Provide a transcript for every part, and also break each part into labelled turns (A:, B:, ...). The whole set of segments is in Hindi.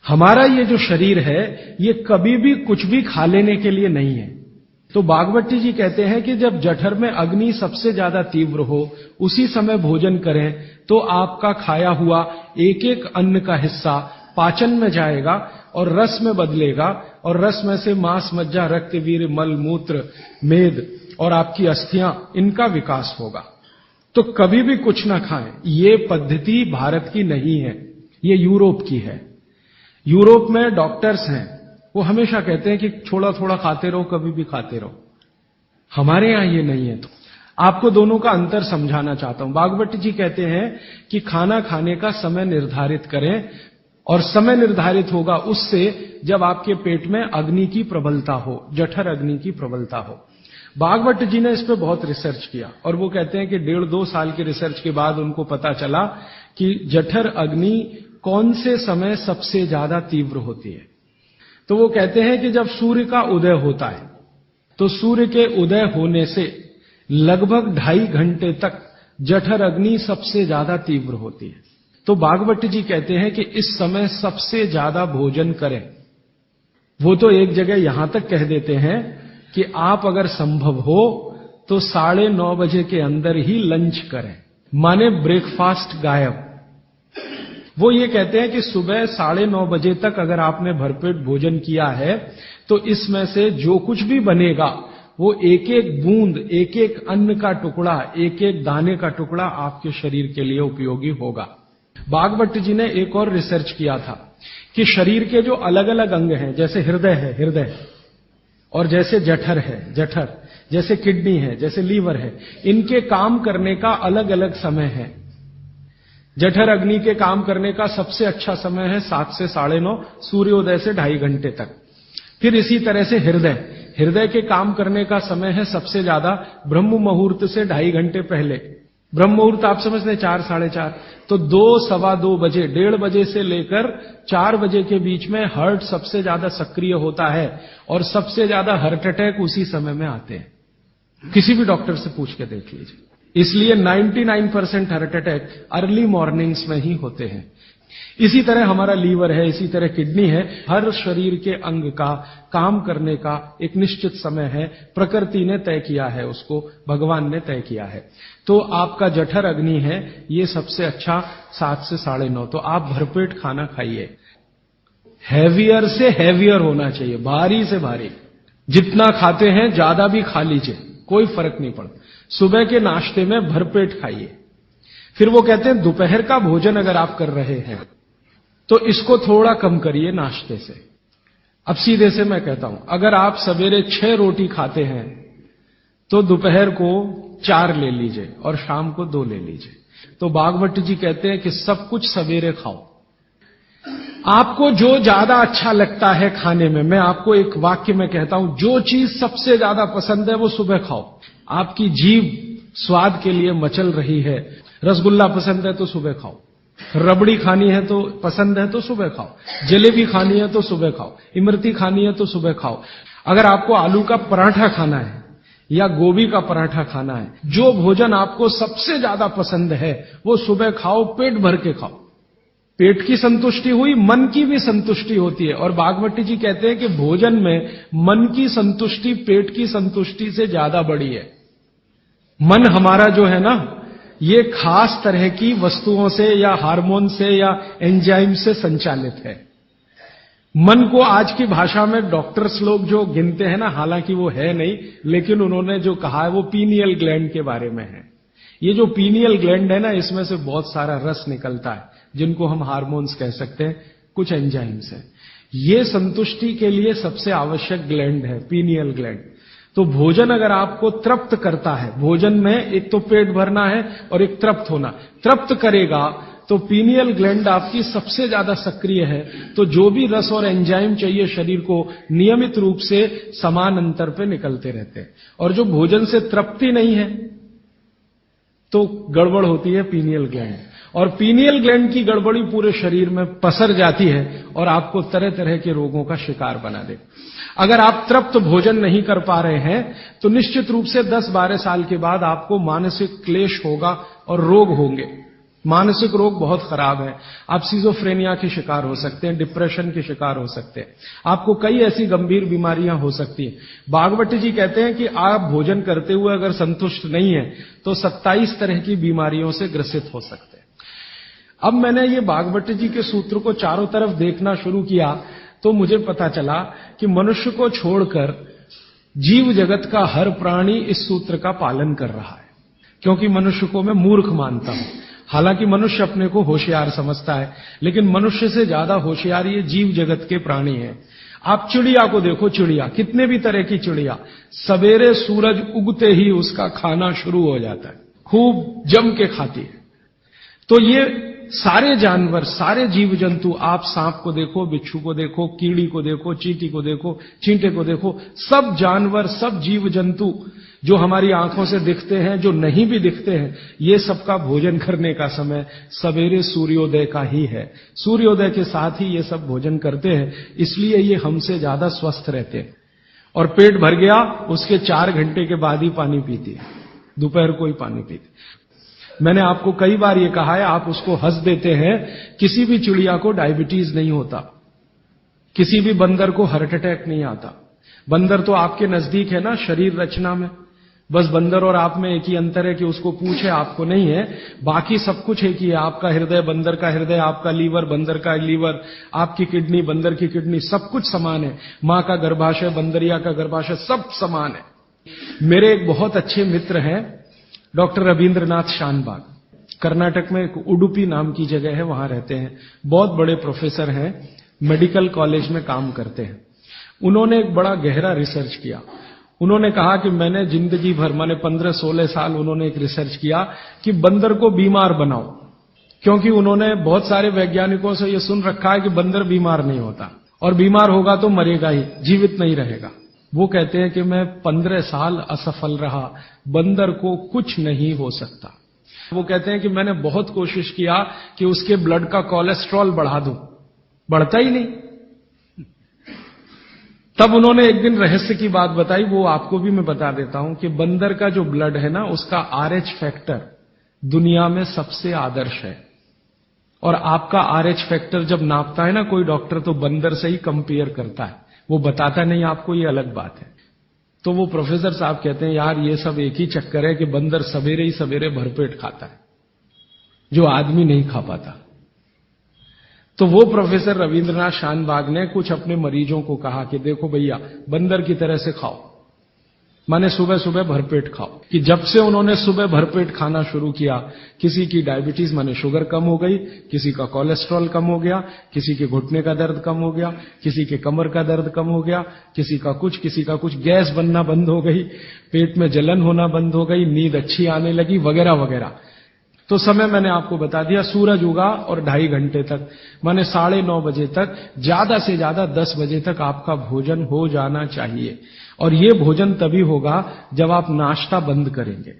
A: हमारा ये जो शरीर है ये कभी भी कुछ भी खा लेने के लिए नहीं है। तो बागवती जी कहते हैं कि जब जठर में अग्नि सबसे ज्यादा तीव्र हो उसी समय भोजन करें तो आपका खाया हुआ एक एक अन्न का हिस्सा पाचन में जाएगा और रस में बदलेगा और रस में से मांस, मज्जा, रक्त, वीर्य, मल, मूत्र, मेद और आपकी अस्थियां, इनका विकास होगा। तो कभी भी कुछ ना खाएं। ये पद्धति भारत की नहीं है, ये यूरोप की है। यूरोप में डॉक्टर्स हैं, वो हमेशा कहते हैं कि थोड़ा थोड़ा खाते रहो, कभी भी खाते रहो। हमारे यहां ये नहीं है। तो आपको दोनों का अंतर समझाना चाहता हूं। बागवती जी कहते हैं कि खाना खाने का समय निर्धारित करें और समय निर्धारित होगा उससे जब आपके पेट में अग्नि की प्रबलता हो, जठर अग्नि की प्रबलता हो। बागवती जी ने इस पे बहुत रिसर्च किया और वो कहते हैं कि 1.5-2 साल की रिसर्च के बाद उनको पता चला कि जठर अग्नि कौन से समय सबसे ज्यादा तीव्र होती है। तो वो कहते हैं कि जब सूर्य का उदय होता है तो सूर्य के उदय होने से लगभग 2.5 घंटे तक जठर अग्नि सबसे ज्यादा तीव्र होती है। तो बागवती जी कहते हैं कि इस समय सबसे ज्यादा भोजन करें। वो तो एक जगह यहां तक कह देते हैं कि आप अगर संभव हो तो 9:30 बजे के अंदर ही लंच करें, माने ब्रेकफास्ट गायब। वो ये कहते हैं कि सुबह 9:30 बजे तक अगर आपने भरपेट भोजन किया है तो इसमें से जो कुछ भी बनेगा वो एक एक बूंद, एक एक अन्न का टुकड़ा, एक एक दाने का टुकड़ा आपके शरीर के लिए उपयोगी होगा। बागवती जी ने एक और रिसर्च किया था कि शरीर के जो अलग अलग अंग हैं, जैसे हृदय है हृदय, और जैसे जठर है जठर, जैसे किडनी है, जैसे लीवर है, इनके काम करने का अलग अलग समय है। जठर अग्नि के काम करने का सबसे अच्छा समय है 7 से 9:30, सूर्योदय से 2.5 घंटे तक। फिर इसी तरह से हृदय के काम करने का समय है सबसे ज्यादा ब्रह्म मुहूर्त से 2.5 घंटे पहले। ब्रह्म मुहूर्त आप समझते हैं 4, 4:30, तो 2, 2:15 बजे, 1:30 बजे से लेकर 4 बजे के बीच में हार्ट सबसे ज्यादा सक्रिय होता है और सबसे ज्यादा हार्ट अटैक उसी समय में आते हैं। किसी भी डॉक्टर से पूछ के देख लीजिए। इसलिए 99% हार्ट अटैक अर्ली मॉर्निंग्स में ही होते हैं। इसी तरह हमारा लीवर है, इसी तरह किडनी है। हर शरीर के अंग का काम करने का एक निश्चित समय है, प्रकृति ने तय किया है, उसको भगवान ने तय किया है। तो आपका जठर अग्नि है, ये सबसे अच्छा 7 से 9:30। तो आप भरपेट खाना खाइए। हैवियर से हैवियर होना चाहिए, भारी से भारी। जितना खाते हैं ज्यादा भी खा लीजिए, कोई फर्क नहीं पड़ता। सुबह के नाश्ते में भरपेट खाइए। फिर वो कहते हैं दोपहर का भोजन अगर आप कर रहे हैं तो इसको थोड़ा कम करिए नाश्ते से। अब सीधे से मैं कहता हूं, अगर आप सवेरे 6 रोटी खाते हैं तो दोपहर को 4 ले लीजिए और शाम को 2 ले लीजिए। तो बागवती जी कहते हैं कि सब कुछ सवेरे खाओ। आपको जो ज्यादा अच्छा लगता है खाने में, मैं आपको एक वाक्य में कहता हूं, जो चीज सबसे ज्यादा पसंद है वो सुबह खाओ। आपकी जीभ स्वाद के लिए मचल रही है, रसगुल्ला पसंद है तो सुबह खाओ, रबड़ी खानी है तो पसंद है तो सुबह खाओ, जलेबी खानी है तो सुबह खाओ, इमरती खानी है तो सुबह खाओ। अगर आपको आलू का पराठा खाना है या गोभी का पराठा खाना है, जो भोजन आपको सबसे ज्यादा पसंद है वो सुबह खाओ, पेट भर के खाओ। पेट की संतुष्टि हुई, मन की भी संतुष्टि होती है। और बागवती जी कहते हैं कि भोजन में मन की संतुष्टि पेट की संतुष्टि से ज्यादा बड़ी है। मन हमारा जो है ना, ये खास तरह की वस्तुओं से या हार्मोन से या एंजाइम से संचालित है। मन को आज की भाषा में डॉक्टर्स लोग जो गिनते हैं ना, हालांकि वो है नहीं, लेकिन उन्होंने जो कहा है वो पीनियल ग्लैंड के बारे में है। ये जो पीनियल ग्लैंड है ना, इसमें से बहुत सारा रस निकलता है, जिनको हम हार्मोन्स कह सकते हैं, कुछ एंजाइम्स हैं। ये संतुष्टि के लिए सबसे आवश्यक ग्लैंड है पीनियल ग्लैंड। तो भोजन अगर आपको तृप्त करता है, भोजन में एक तो पेट भरना है और एक तृप्त होना, तृप्त करेगा तो पीनियल ग्लैंड आपकी सबसे ज्यादा सक्रिय है। तो जो भी रस और एंजाइम चाहिए शरीर को, नियमित रूप से समान अंतर पे निकलते रहते हैं। और जो भोजन से तृप्ति नहीं है तो गड़बड़ होती है पीनियल ग्लैंड, और पीनियल ग्लैंड की गड़बड़ी पूरे शरीर में पसर जाती है और आपको तरह तरह के रोगों का शिकार बना दे। अगर आप तृप्त भोजन नहीं कर पा रहे हैं तो निश्चित रूप से 10-12 साल के बाद आपको मानसिक क्लेश होगा और रोग होंगे। मानसिक रोग बहुत खराब है। आप सिजोफ्रेनिया के शिकार हो सकते हैं, डिप्रेशन के शिकार हो सकते हैं, आपको कई ऐसी गंभीर बीमारियां हो सकती हैं। भागवत जी कहते हैं कि आप भोजन करते हुए अगर संतुष्ट नहीं है तो 27 तरह की बीमारियों से ग्रसित हो सकते हैं। अब मैंने ये भागवत जी के सूत्र को चारों तरफ देखना शुरू किया तो मुझे पता चला कि मनुष्य को छोड़कर जीव जगत का हर प्राणी इस सूत्र का पालन कर रहा है, क्योंकि मनुष्य को मैं मूर्ख मानता हूं। हालांकि मनुष्य अपने को होशियार समझता है, लेकिन मनुष्य से ज्यादा होशियार ये जीव जगत के प्राणी हैं। आप चिड़िया को देखो, चिड़िया कितने भी तरह की चिड़िया, सवेरे सूरज उगते ही उसका खाना शुरू हो जाता है, खूब जम के खाती है। तो ये सारे जानवर, सारे जीव जंतु, आप सांप को देखो, बिच्छू को देखो, कीड़ी को देखो, चींटी को देखो, चींटे को देखो, सब जानवर, सब जीव जंतु जो हमारी आंखों से दिखते हैं, जो नहीं भी दिखते हैं, ये सबका भोजन करने का समय सवेरे सूर्योदय का ही है। सूर्योदय के साथ ही ये सब भोजन करते हैं, इसलिए ये हमसे ज्यादा स्वस्थ रहते हैं। और पेट भर गया, उसके 4 घंटे के बाद ही पानी पीती है, दोपहर को ही पानी पीती। मैंने आपको कई बार ये कहा है, आप उसको हंस देते हैं, किसी भी चिड़िया को डायबिटीज नहीं होता, किसी भी बंदर को हार्ट अटैक नहीं आता। बंदर तो आपके नजदीक है ना शरीर रचना में, बस बंदर और आप में एक ही अंतर है कि उसको पूंछ है, आपको नहीं है, बाकी सब कुछ एक ही है। आपका हृदय बंदर का हृदय, आपका लीवर बंदर का लीवर, आपकी किडनी बंदर की किडनी, सब कुछ समान है। मां का गर्भाशय, बंदरिया का गर्भाशय, सब समान है। मेरे एक बहुत अच्छे मित्र हैं डॉक्टर रविंद्रनाथ शानबाग, कर्नाटक में एक उडुपी नाम की जगह है, वहां रहते हैं। बहुत बड़े प्रोफेसर हैं, मेडिकल कॉलेज में काम करते हैं। उन्होंने एक बड़ा गहरा रिसर्च किया। उन्होंने कहा कि मैंने जिंदगी भर, माने 15-16 साल उन्होंने एक रिसर्च किया कि बंदर को बीमार बनाओ, क्योंकि उन्होंने बहुत सारे वैज्ञानिकों से यह सुन रखा है कि बंदर बीमार नहीं होता, और बीमार होगा तो मरेगा ही, जीवित नहीं रहेगा। वो कहते हैं कि मैं 15 साल असफल रहा, बंदर को कुछ नहीं हो सकता। वो कहते हैं कि मैंने बहुत कोशिश किया कि उसके ब्लड का कोलेस्ट्रॉल बढ़ा दूं, बढ़ता ही नहीं। तब उन्होंने एक दिन रहस्य की बात बताई, वो आपको भी मैं बता देता हूं कि बंदर का जो ब्लड है ना, उसका RH फैक्टर दुनिया में सबसे आदर्श है। और आपका RH फैक्टर जब नापता है ना कोई डॉक्टर, तो बंदर से ही कंपेयर करता है, वो बताता नहीं आपको, ये अलग बात है। तो वो प्रोफेसर साहब कहते हैं, यार ये सब एक ही चक्कर है कि बंदर सवेरे ही सवेरे भरपेट खाता है, जो आदमी नहीं खा पाता। तो वो प्रोफेसर रविंद्रनाथ शानबाग ने कुछ अपने मरीजों को कहा कि देखो भैया, बंदर की तरह से खाओ, माने सुबह सुबह भरपेट खाओ। कि जब से उन्होंने सुबह भरपेट खाना शुरू किया, किसी की डायबिटीज माने शुगर कम हो गई, किसी का कोलेस्ट्रॉल कम हो गया, किसी के घुटने का दर्द कम हो गया, किसी के कमर का दर्द कम हो गया, किसी का कुछ, गैस बनना बंद हो गई, पेट में जलन होना बंद हो गई, नींद अच्छी आने लगी, वगैरह वगैरह। तो समय मैंने आपको बता दिया, सूरज उगा और 2.5 घंटे तक, माने 9:30 बजे तक, ज्यादा से ज्यादा 10 बजे तक आपका भोजन हो जाना चाहिए। और ये भोजन तभी होगा जब आप नाश्ता बंद करेंगे।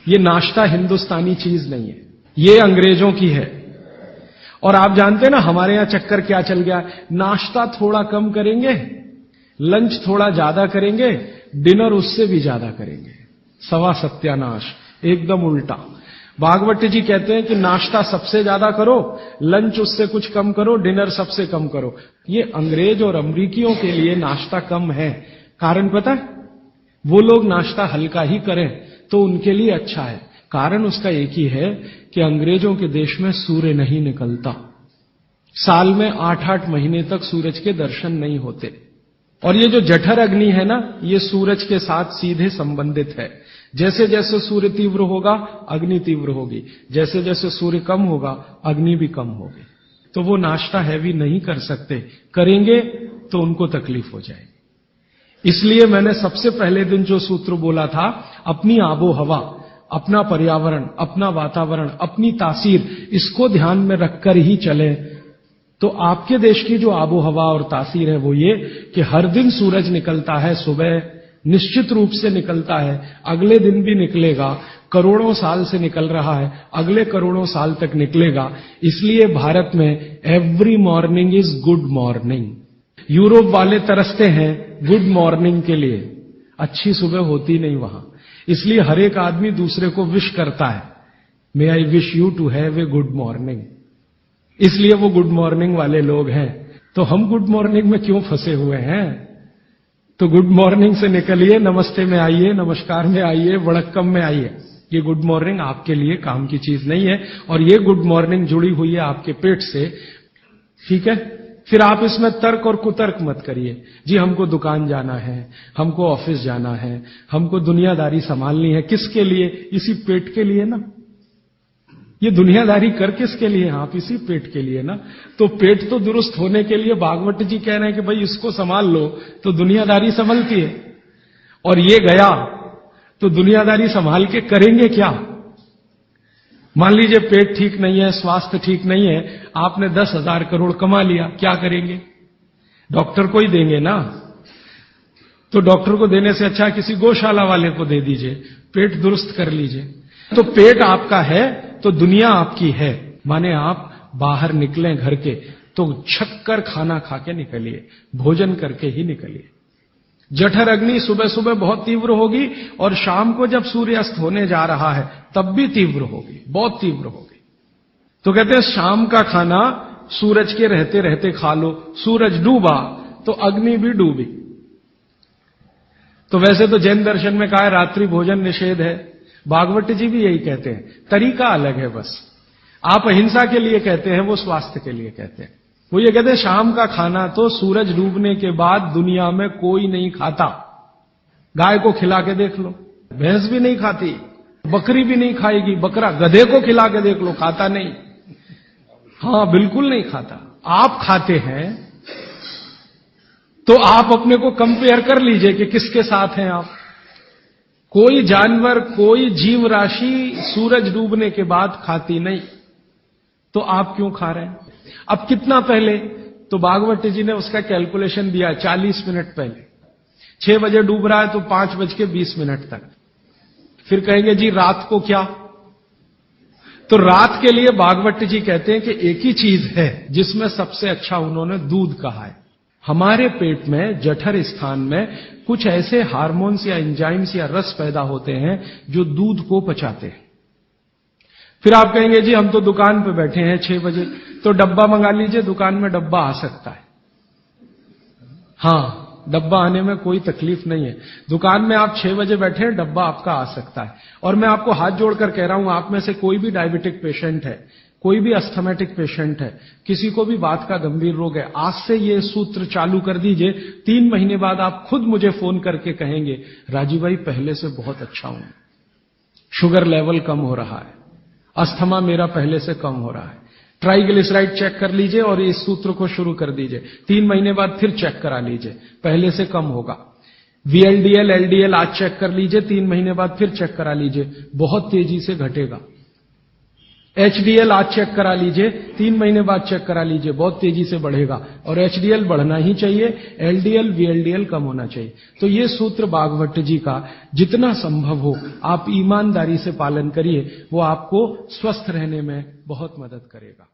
A: ये नाश्ता हिंदुस्तानी चीज नहीं है, ये अंग्रेजों की है। और आप जानते हैं ना हमारे यहां चक्कर क्या चल गया, नाश्ता थोड़ा कम करेंगे, लंच थोड़ा ज्यादा करेंगे, डिनर उससे भी ज्यादा करेंगे। सवा सत्यानाश, एकदम उल्टा। भागवत जी कहते हैं कि नाश्ता सबसे ज्यादा करो, लंच उससे कुछ कम करो, डिनर सबसे कम करो। ये अंग्रेज और अमरीकियों के लिए नाश्ता कम है। कारण पता है? वो लोग नाश्ता हल्का ही करें तो उनके लिए अच्छा है। कारण उसका एक ही है कि अंग्रेजों के देश में सूर्य नहीं निकलता, साल में 8-8 महीने तक सूरज के दर्शन नहीं होते। और ये जो जठर अग्नि है ना, ये सूरज के साथ सीधे संबंधित है। जैसे जैसे सूर्य तीव्र होगा, अग्नि तीव्र होगी, जैसे जैसे सूर्य कम होगा, अग्नि भी कम होगी। तो वो नाश्ता हैवी नहीं कर सकते, करेंगे तो उनको तकलीफ हो जाएगी। इसलिए मैंने सबसे पहले दिन जो सूत्र बोला था, अपनी आबो हवा, अपना पर्यावरण, अपना वातावरण, अपनी तासीर, इसको ध्यान में रखकर ही चले। तो आपके देश की जो आबो हवा और तासीर है वो ये कि हर दिन सूरज निकलता है, सुबह निश्चित रूप से निकलता है, अगले दिन भी निकलेगा, करोड़ों साल से निकल रहा है, अगले करोड़ों साल तक निकलेगा। इसलिए भारत में every morning is good morning. Europe वाले तरसते हैं गुड मॉर्निंग के लिए, अच्छी सुबह होती नहीं वहां, इसलिए हर एक आदमी दूसरे को विश करता है, may I wish you to have a good morning. इसलिए वो गुड मॉर्निंग वाले लोग हैं। तो हम गुड मॉर्निंग में क्यों फंसे हुए हैं? तो गुड मॉर्निंग से निकलिए, नमस्ते में आइए, नमस्कार में आइए, वड़क्कम में आइए। ये गुड मॉर्निंग आपके लिए काम की चीज नहीं है, और ये गुड मॉर्निंग जुड़ी हुई है आपके पेट से, ठीक है? फिर आप इसमें तर्क और कुतर्क मत करिए। जी हमको दुकान जाना है, हमको ऑफिस जाना है, हमको दुनियादारी संभालनी है। किसके लिए? इसी पेट के लिए ना। ये दुनियादारी कर किसके लिए? आप इसी पेट के लिए ना। तो पेट तो दुरुस्त होने के लिए भागवत जी कह रहे हैं कि भाई इसको संभाल लो तो दुनियादारी संभलती है। और ये गया तो दुनियादारी संभाल के करेंगे क्या? मान लीजिए पेट ठीक नहीं है, स्वास्थ्य ठीक नहीं है, आपने 10,000 करोड़ कमा लिया, क्या करेंगे? डॉक्टर को ही देंगे ना। तो डॉक्टर को देने से अच्छा किसी गौशाला वाले को दे दीजिए, पेट दुरुस्त कर लीजिए। तो पेट आपका है तो दुनिया आपकी है। माने आप बाहर निकलें घर के तो छक्कर खाना खा के निकलिए, भोजन करके ही निकलिए। जठर अग्नि सुबह सुबह बहुत तीव्र होगी, और शाम को जब सूर्यास्त होने जा रहा है तब भी तीव्र होगी, बहुत तीव्र होगी। तो कहते हैं शाम का खाना सूरज के रहते रहते खा लो। सूरज डूबा तो अग्नि भी डूबी। तो वैसे तो जैन दर्शन में कहा है रात्रि भोजन निषेध है, भागवत जी भी यही कहते हैं, तरीका अलग है बस। आप अहिंसा के लिए कहते हैं, वो स्वास्थ्य के लिए कहते हैं। वो ये कहते हैं शाम का खाना तो सूरज डूबने के बाद दुनिया में कोई नहीं खाता। गाय को खिला के देख लो, भैंस भी नहीं खाती, बकरी भी नहीं खाएगी। बकरा गधे को खिला के देख लो, खाता नहीं। हां, बिल्कुल नहीं खाता। आप खाते हैं तो आप अपने को कंपेयर कर लीजिए कि किसके साथ हैं आप। कोई जानवर, कोई जीव राशि सूरज डूबने के बाद खाती नहीं, तो आप क्यों खा रहे हैं? अब कितना पहले? तो भागवत जी ने उसका कैलकुलेशन दिया 40 मिनट पहले। 6 बजे डूब रहा है तो 5:20 तक। फिर कहेंगे जी रात को क्या? तो रात के लिए भागवत जी कहते हैं कि एक ही चीज है जिसमें सबसे अच्छा उन्होंने दूध कहा है। हमारे पेट में जठर स्थान में कुछ ऐसे हार्मोन्स या एंजाइम्स या रस पैदा होते हैं जो दूध को पचाते हैं। फिर आप कहेंगे जी हम तो दुकान पे बैठे हैं 6 बजे, तो डब्बा मंगा लीजिए, दुकान में डब्बा आ सकता है। हां, डब्बा आने में कोई तकलीफ नहीं है। दुकान में आप 6 बजे बैठे हैं, डब्बा आपका आ सकता है। और मैं आपको हाथ जोड़कर कह रहा हूं, आप में से कोई भी डायबिटिक पेशेंट है, कोई भी अस्थमेटिक पेशेंट है, किसी को भी बात का गंभीर रोग है, आज से ये सूत्र चालू कर दीजिए। 3 महीने बाद आप खुद मुझे फोन करके कहेंगे राजीव भाई पहले से बहुत अच्छा हूं, शुगर लेवल कम हो रहा है, अस्थमा मेरा पहले से कम हो रहा है। ट्राइग्लिसराइड चेक कर लीजिए और इस सूत्र को शुरू कर दीजिए। 3 महीने बाद फिर चेक करा लीजिए, पहले से कम होगा। VLDL, LDL आज चेक कर लीजिए, 3 महीने बाद फिर चेक करा लीजिए, बहुत तेजी से घटेगा। HDL आज चेक करा लीजिए, 3 महीने बाद चेक करा लीजिए, बहुत तेजी से बढ़ेगा। और HDL बढ़ना ही चाहिए, LDL, VLDL कम होना चाहिए। तो ये सूत्र भागवत जी का जितना संभव हो आप ईमानदारी से पालन करिए, वो आपको स्वस्थ रहने में बहुत मदद करेगा।